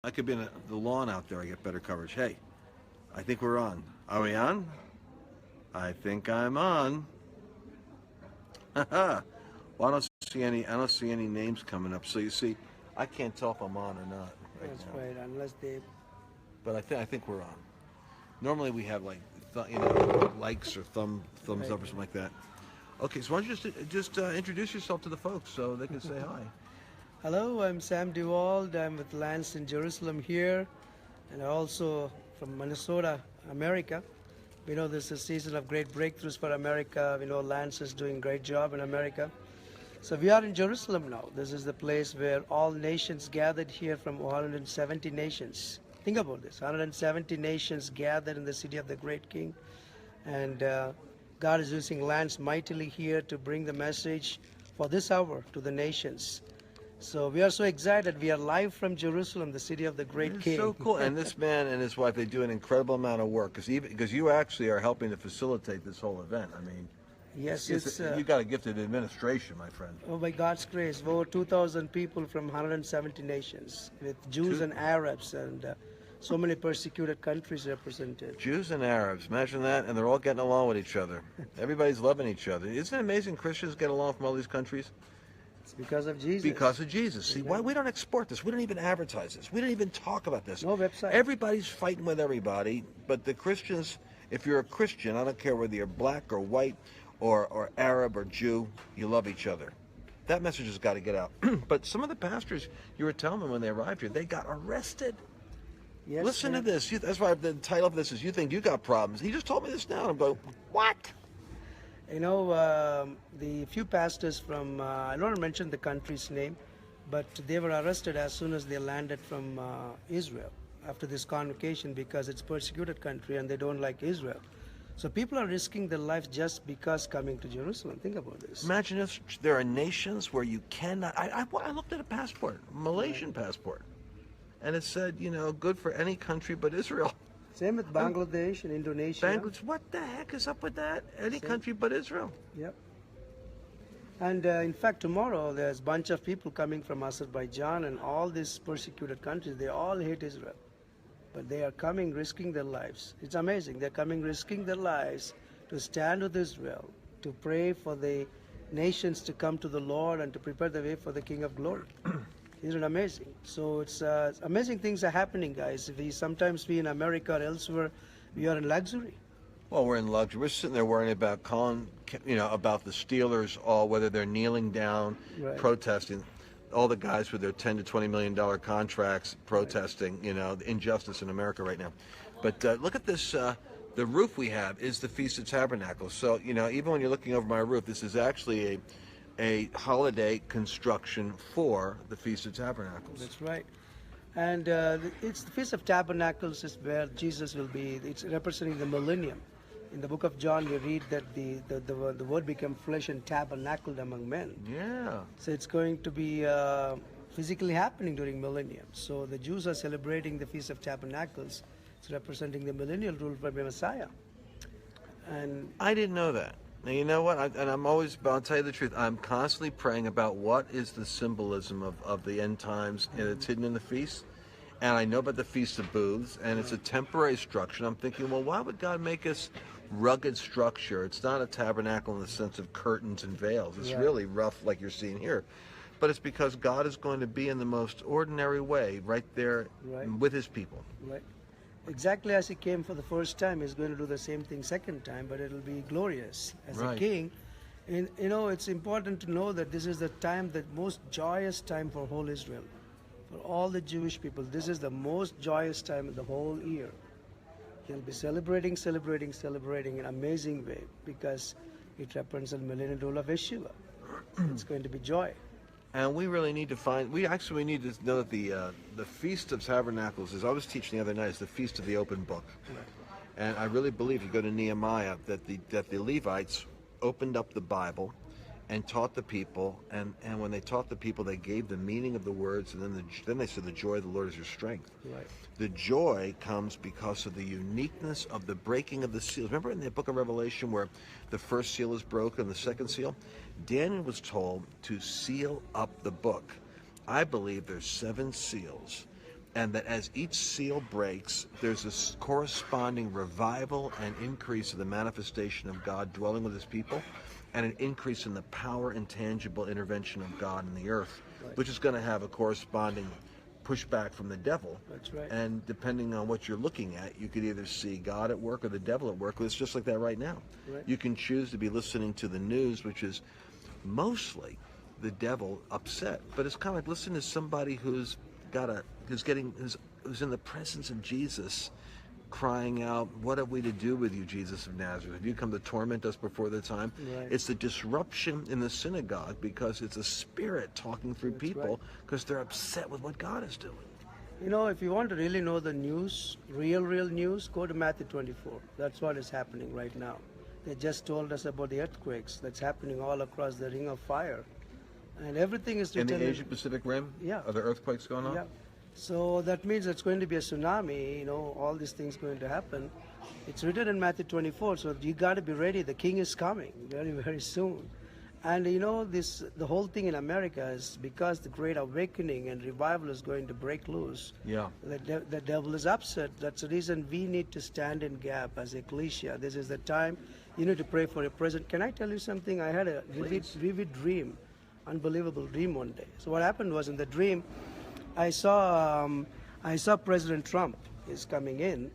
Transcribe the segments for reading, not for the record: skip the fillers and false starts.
I could be in the lawn out there. I get better coverage. Hey, I think we're on. Are we on? I think I'm on. Well, I don't see any names coming up. So you see, I can't tell if I'm on or not right That's now. right, unless they. But I think we're on. Normally we have like likes or thumbs Right. up or something like that. Okay, so why don't you just introduce yourself to the folks so they can say hi. Hello, I'm Sam Dewald. I'm with Lance in Jerusalem here, and also from Minnesota, America. We know this is a season of great breakthroughs for America. We know Lance is doing a great job in America. So we are in Jerusalem now. This is the place where all nations gathered here from 170 nations. Think about this, 170 nations gathered in the city of the great King. And God is using Lance mightily here to bring the message for this hour to the nations. So we are so excited. We are live from Jerusalem, the city of the great It's King. so cool. And this man and his wife, they do an incredible amount of work because you actually are helping to facilitate this whole event. I mean, Yes, it's you got a gifted administration, my friend. oh, by God's grace, over 2,000 people from 170 nations, with Jews Two- and Arabs, and so many persecuted countries represented. Jews and Arabs, imagine that, and they're all getting along with each other. Everybody's loving each other. Isn't it amazing Christians get along from all these countries? It's because of Jesus. Because of Jesus. See, why we don't export this? We don't even advertise this. We don't even talk about this. No website. Everybody's fighting with everybody, but the Christians, if you're a Christian, I don't care whether you're black or white or Arab or Jew, you love each other. That message has got to get out. But some of the pastors, you were telling me when they arrived here, they got arrested. Yes, Listen to and this. That's why the title of this is "You Think You Got Problems." He just told me this now, and I'm going, "What?" You know, the few pastors from, I don't want to mention the country's name, but they were arrested as soon as they landed from Israel after this convocation because it's persecuted country and they don't like Israel. So people are risking their lives just because coming to Jerusalem. Think about this. Imagine if there are nations where you cannot. I looked at a passport, Malaysian passport, and it said, good for any country but Israel. Same with Bangladesh and Indonesia. Bangladesh, what the heck is up with that? Any country but Israel. Yep. And in fact, tomorrow there's a bunch of people coming from Azerbaijan and all these persecuted countries. They all hate Israel. But they are coming risking their lives. It's amazing. They're coming risking their lives to stand with Israel, to pray for the nations to come to the Lord and to prepare the way for the King of Glory. Isn't it amazing? So it's amazing things are happening, guys. Sometimes we in America or elsewhere, we are in luxury. Well, we're in luxury. We're sitting there worrying about about the Steelers, whether they're kneeling down, Right. protesting. All the guys with their $10 to $20 million contracts protesting, the injustice in America right now. But look at this. The roof we have is the Feast of Tabernacles. So, even when you're looking over my roof, this is actually a holiday construction for the Feast of Tabernacles. That's right. And it's the Feast of Tabernacles is where Jesus will be. It's representing the millennium. In the book of John, we read that the word became flesh and tabernacled among men. Yeah. So it's going to be physically happening during millennium. So the Jews are celebrating the Feast of Tabernacles. It's representing the millennial rule by Messiah. And I didn't know that. Now, you know what? I'll tell you the truth. I'm constantly praying about what is the symbolism of the end times, and it's hidden in the feast. And I know about the Feast of Booths, and it's a temporary structure. And I'm thinking, well, why would God make us rugged structure? It's not a tabernacle in the sense of curtains and veils. It's Yeah. really rough like you're seeing here. But it's because God is going to be in the most ordinary way right there Right. with his people. right, exactly as he came for the first time, he's going to do the same thing second time, but it'll be glorious as a Right. king. And it's important to know that this is the time, the most joyous time for whole Israel, for all the Jewish people. This is the most joyous time of the whole year. He'll be celebrating in an amazing way because it represents the millennial rule of Yeshua. It's going to be joy. And we really need to we need to know that the Feast of Tabernacles, as I was teaching the other night, is the Feast of the Open Book. And I really believe, you go to Nehemiah, that the Levites opened up the Bible and taught the people, and when they taught the people, they gave the meaning of the words, and then they said, the joy of the Lord is your strength. Right. The joy comes because of the uniqueness of the breaking of the seals. Remember in the book of Revelation where the first seal is broken, the second seal? Daniel was told to seal up the book. I believe there's 7 seals. and that as each seal breaks, there's this corresponding revival and increase of the manifestation of God dwelling with his people, and an increase in the power and tangible intervention of God in the earth, which is going to have a corresponding pushback from the devil. That's right. And depending on what you're looking at, you could either see God at work or the devil at work. It's just like that right now. Right. You can choose to be listening to the news, which is mostly the devil upset, but it's kind of like listening to somebody who's in the presence of Jesus, crying out, "What have we to do with you, Jesus of Nazareth? Have you come to torment us before the time?" Right. It's the disruption in the synagogue because it's a spirit talking through people because they're upset with what God is doing. You know, if you want to really know the news, real news, go to Matthew 24. That's what is happening right now. They just told us about the earthquakes that's happening all across the Ring of Fire. And everything is In written the Asia-Pacific Rim? Yeah. Are there earthquakes going on? Yeah. So that means it's going to be a tsunami, you know, all these things going to happen. It's written in Matthew 24, so you got to be ready. The king is coming very soon. And you know, the whole thing in America is because the great awakening and revival is going to break loose. Yeah. The devil is upset. That's the reason we need to stand in gap as ecclesia. This is the time you need to pray for a president. Can I tell you something? I had a vivid dream, unbelievable dream one day. So what happened was in the dream, I saw President Trump is coming in,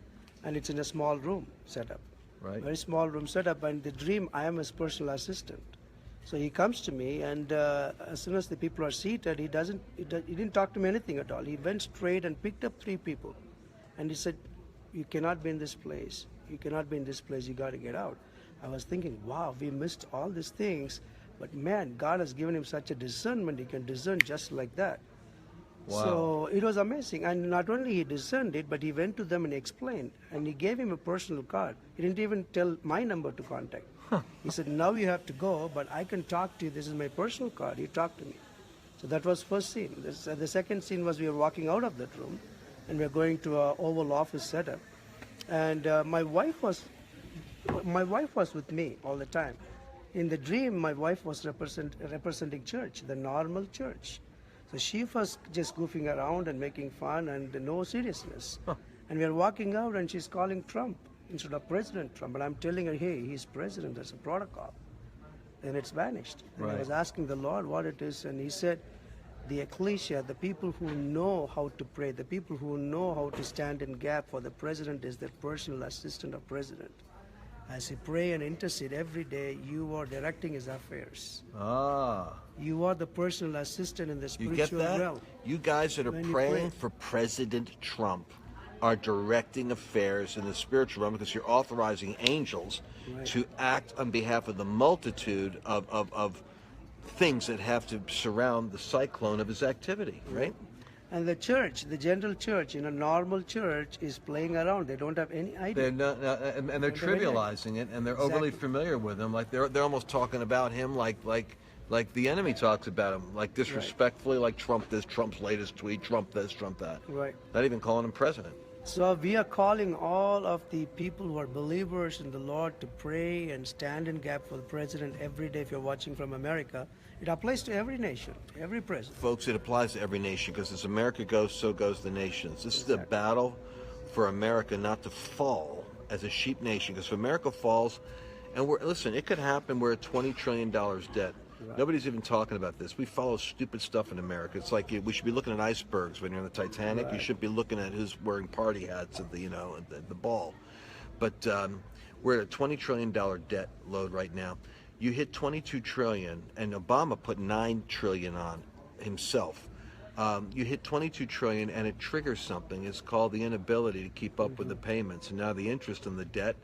and it's in a small room set up. Right. Very small room set up, and the dream, I am his personal assistant. So he comes to me, and as soon as the people are seated, he didn't talk to me anything at all. He went straight and picked up 3 people, and he said, "You cannot be in this place. You cannot be in this place. You got to get out." I was thinking, wow, we missed all these things, but man, God has given him such a discernment. He can discern just like that. Wow. So it was amazing. And not only he discerned it, but he went to them and explained. And he gave him a personal card. He didn't even tell my number to contact. He said, "Now you have to go, but I can talk to you. This is my personal card. You talk to me." So that was first scene. The second scene was we were walking out of that room, and we were going to an Oval Office setup. And my wife was with me all the time. In the dream, my wife was representing church, the normal church. So she was just goofing around and making fun and no seriousness. And we are walking out and she's calling Trump instead of President Trump. And I'm telling her, "Hey, he's president, there's a protocol." And it's vanished. And I was asking the Lord what it is, and he said, the ecclesia, the people who know how to pray, the people who know how to stand in gap for the president is the personal assistant of president. As he pray and intercede every day, you are directing his affairs. Ah. You are the personal assistant in the You spiritual get that? realm. You guys that are When you praying pray. for President Trump are directing affairs in the spiritual realm because you're authorizing angels to act on behalf of the multitude of things that have to surround the cyclone of his activity, right? And the church, the general church, in a normal church, is playing around. They don't have any idea. They're not, and they're trivializing it, and they're overly familiar with him. Like they're almost talking about him like the enemy talks about him, like disrespectfully, like Trump this, Trump's latest tweet, Trump this, Trump that. Right. Not even calling him president. So we are calling all of the people who are believers in the Lord to pray and stand in gap for the president every day. If you're watching from America, it applies to every nation, every president. Folks, it applies to every nation because as America goes, so goes the nations. This is a battle for America not to fall as a sheep nation, because if America falls, and listen, it could happen, we're at $20 trillion debt. Right. Nobody's even talking about this. We follow stupid stuff in America. It's like we should be looking at icebergs when you're in the Titanic. Right. You should be looking at who's wearing party hats at the ball. But we're at a $20 trillion debt load right now. You hit 22 trillion, and Obama put 9 trillion on himself. You hit 22 trillion, and it triggers something. It's called the inability to keep up with the payments, and now the interest on the debt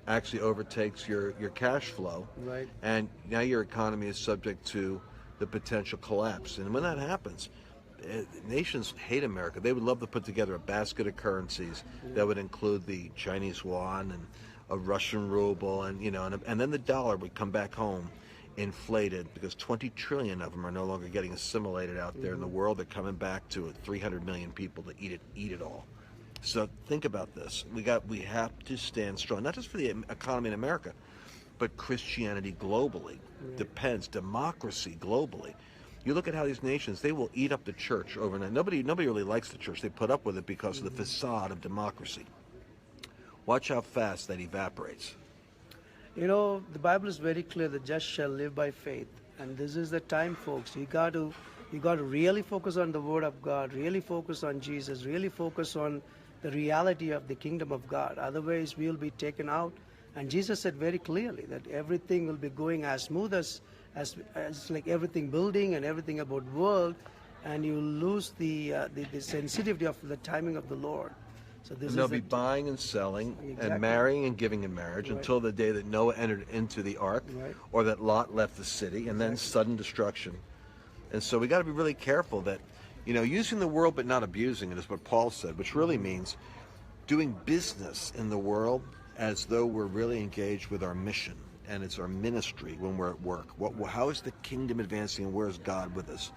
actually overtakes your cash flow, right? And now your economy is subject to the potential collapse. And when that happens, nations hate America. They would love to put together a basket of currencies that would include the Chinese yuan and a Russian ruble, and and then the dollar would come back home inflated, because 20 trillion of them are no longer getting assimilated out there in the world. They're coming back to 300 million people to eat it all. So think about this. We have to stand strong, not just for the economy in America, but Christianity globally depends, democracy globally You look at how these nations, they will eat up the church overnight. Nobody really likes the church. They put up with it because of the facade of democracy. Watch how fast that evaporates. You know, the Bible is very clear, the just shall live by faith. And this is the time, folks. You got to really focus on the Word of God, really focus on Jesus, really focus on the reality of the kingdom of God. Otherwise, we'll be taken out. And Jesus said very clearly that everything will be going as smooth as like everything building and everything about world, and you lose the sensitivity of the timing of the Lord. So this And they'll is be buying and selling Exactly. and marrying and giving in marriage Right. until the day that Noah entered into the ark, Right. or that Lot left the city, and then sudden destruction. And so we got to be really careful that, using the world but not abusing it is what Paul said, which really means doing business in the world as though we're really engaged with our mission and it's our ministry when we're at work. How is the kingdom advancing and where is God with us?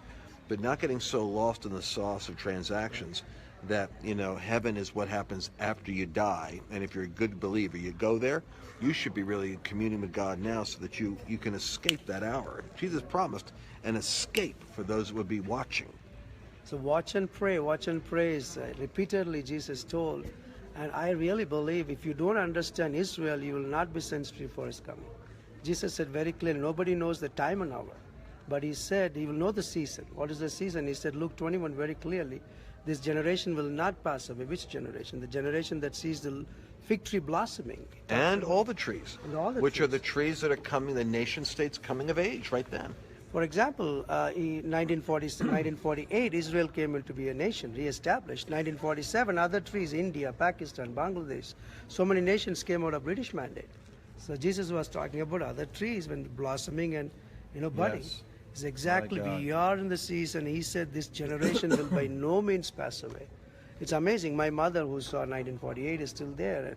But not getting so lost in the sauce of transactions that, heaven is what happens after you die. And if you're a good believer, you go there, you should be really communing with God now so that you can escape that hour. Jesus promised an escape for those who would be watching. So watch and pray is repeatedly Jesus told. And I really believe if you don't understand Israel, you will not be sensitive for his coming. Jesus said very clearly, nobody knows the time and hour. But he said he will know the season. What is the season? He said, Luke 21 very clearly, this generation will not pass away. Which generation? The generation that sees the fig tree blossoming. And all the trees, which are the trees that are coming, the nation states coming of age right then. For example, in 1948, Israel came into be a nation, re-established. 1947, other trees, India, Pakistan, Bangladesh, so many nations came out of British mandate. So Jesus was talking about other trees when blossoming and budding. Yes. It's exactly, My God. we are in the season. He said this generation will by no means pass away. It's amazing. My mother, who saw 1948, is still there. And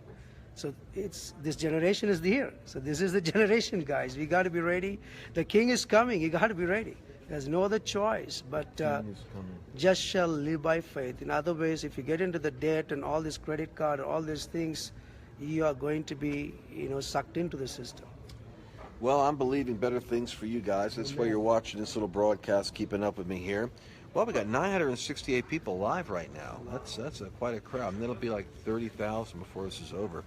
so this generation is here. So this is the generation, guys. We got to be ready. The king is coming. You got to be ready. There's no other choice. But just shall live by faith. In other ways, if you get into the debt and all this credit card, all these things, you are going to be, sucked into the system. Well, I'm believing better things for you guys. That's why you're watching this little broadcast, keeping up with me here. Well, we got 968 people live right now. That's quite a crowd. And it'll be like 30,000 before this is over.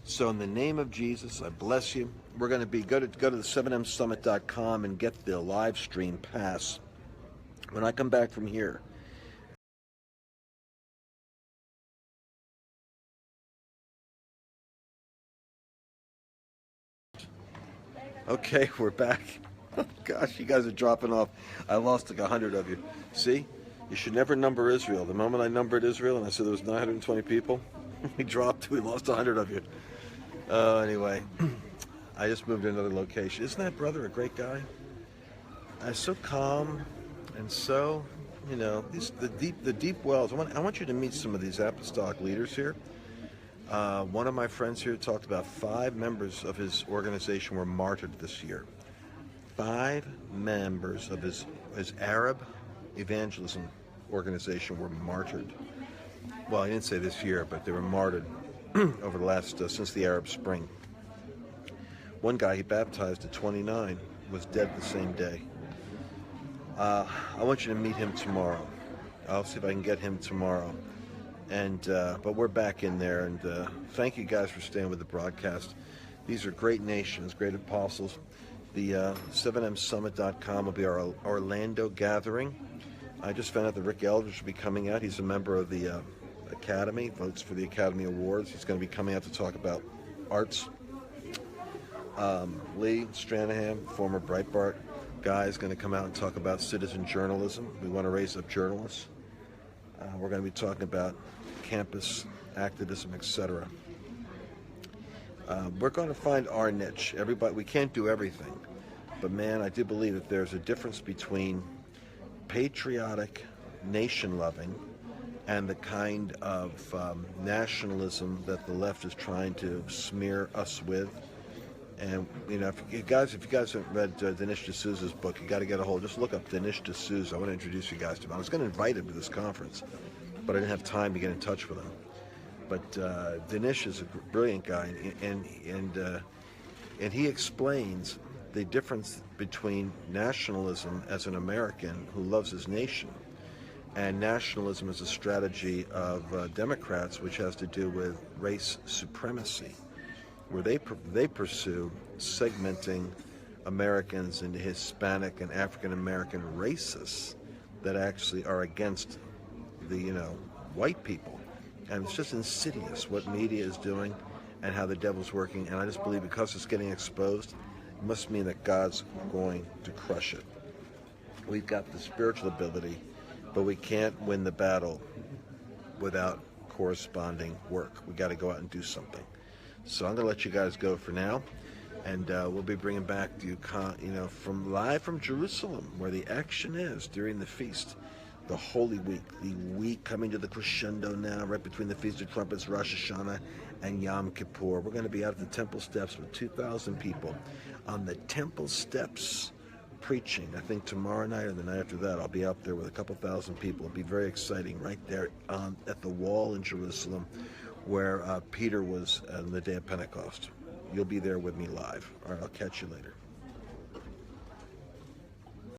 So in the name of Jesus, I bless you. We're going to go to the 7msummit.com and get the live stream pass. When I come back from here, okay, we're back. Oh, gosh, you guys are dropping off. I lost like 100 of you. See? You should never number Israel. The moment I numbered Israel and I said there was 920 people, we lost 100 of you. Anyway, I just moved to another location. Isn't that brother a great guy? So calm and so, the deep wells. I want you to meet some of these apostolic leaders here. One of my friends here talked about 5 members of his organization were martyred this year. 5 members of his Arab evangelism organization were martyred. Well, I didn't say this year, but they were martyred over the last, since the Arab Spring. One guy he baptized at 29 was dead the same day. I want you to meet him tomorrow. I'll see if I can get him tomorrow. And but we're back in there, and thank you guys for staying with the broadcast. These are great nations, great apostles. The 7msummit.com will be our Orlando gathering. I just found out that Rick Eldridge will be coming out. He's a member of the Academy, votes for the Academy Awards. He's going to be coming out to talk about arts. Lee Stranahan, former Breitbart guy, is going to come out and talk about citizen journalism. We want to raise up journalists. We're going to be talking about campus activism, etc. We're going to find our niche. We can't do everything, but man, I do believe that there's a difference between patriotic, nation-loving, and the kind of nationalism that the left is trying to smear us with. And if you guys haven't read Dinesh D'Souza's book, you got to get a hold. Just look up Dinesh D'Souza. I want to introduce you guys to him. I was going to invite him to this conference, but I didn't have time to get in touch with him. But Dinesh is a brilliant guy, and he explains the difference between nationalism as an American who loves his nation and nationalism as a strategy of Democrats, which has to do with race supremacy, where they pursue segmenting Americans into Hispanic and African American races that actually are against the white people. And it's just insidious what media is doing and how the devil's working. And I just believe because it's getting exposed, it must mean that God's going to crush it. We've got the spiritual ability, but we can't win the battle without corresponding work. We got to go out and do something. So I'm going to let you guys go for now, and we'll be bringing back to you, from live from Jerusalem, where the action is during the feast, the Holy Week, the week coming to the crescendo now, right between the Feast of Trumpets, Rosh Hashanah, and Yom Kippur. We're going to be out at the temple steps with 2,000 people on the temple steps preaching. I think tomorrow night or the night after that, I'll be out there with a couple thousand people. It'll be very exciting right there at the wall in Jerusalem where Peter was on the day of Pentecost. You'll be there with me live. All right, I'll catch you later.